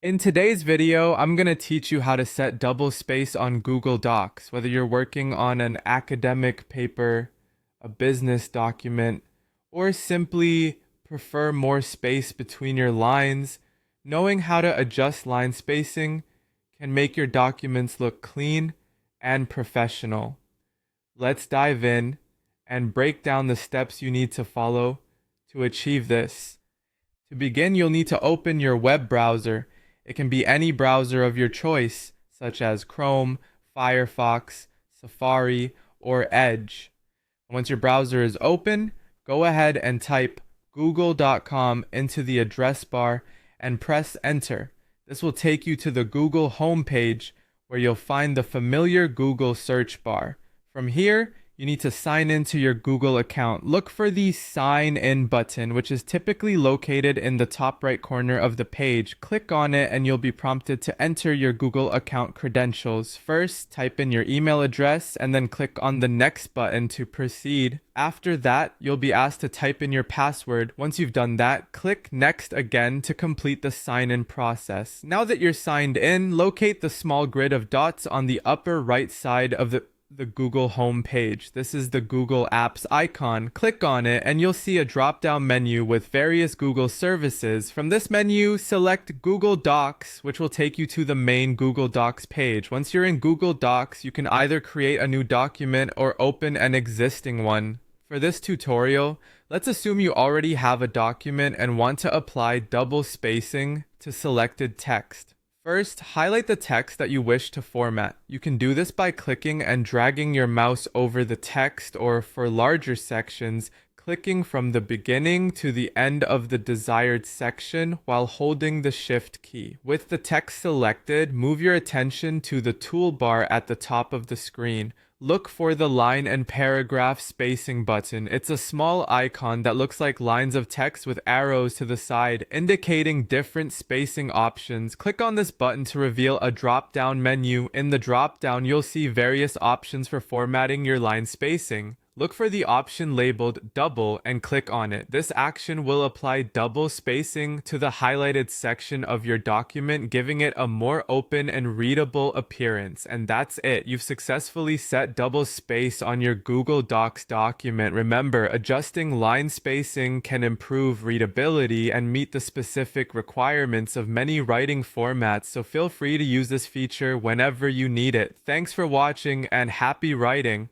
In today's video, I'm going to teach you how to set double space on Google Docs, whether you're working on an academic paper, a business document, or simply prefer more space between your lines. Knowing how to adjust line spacing can make your documents look clean and professional. Let's dive in and break down the steps you need to follow to achieve this. To begin, you'll need to open your web browser. It can be any browser of your choice, such as Chrome, Firefox, Safari, or Edge. Once your browser is open, go ahead and type google.com into the address bar and press enter. This will take you to the Google homepage where you'll find the familiar Google search bar. From here, you need to sign into your Google account. Look for the sign in button, which is typically located in the top right corner of the page. Click on it and you'll be prompted to enter your Google account credentials. First, type in your email address and then click on the next button to proceed. After that, you'll be asked to type in your password. Once you've done that, click next again to complete the sign-in process. Now that you're signed in, locate the small grid of dots on the upper right side of the Google home page. This is the Google Apps icon. Click on it and you'll see a drop-down menu with various Google services. From this menu, select Google Docs, which will take you to the main Google Docs page. Once you're in Google Docs, you can either create a new document or open an existing one. For this tutorial, let's assume you already have a document and want to apply double spacing to selected text. First, highlight the text that you wish to format. You can do this by clicking and dragging your mouse over the text, or for larger sections, clicking from the beginning to the end of the desired section while holding the Shift key. With the text selected, move your attention to the toolbar at the top of the screen. Look for the line and paragraph spacing button. It's a small icon that looks like lines of text with arrows to the side, indicating different spacing options. Click on this button to reveal a drop-down menu. In the drop-down, you'll see various options for formatting your line spacing. Look for the option labeled double and click on it. This action will apply double spacing to the highlighted section of your document, giving it a more open and readable appearance. And that's it. You've successfully set double space on your Google Docs document. Remember, adjusting line spacing can improve readability and meet the specific requirements of many writing formats, so feel free to use this feature whenever you need it. Thanks for watching and happy writing!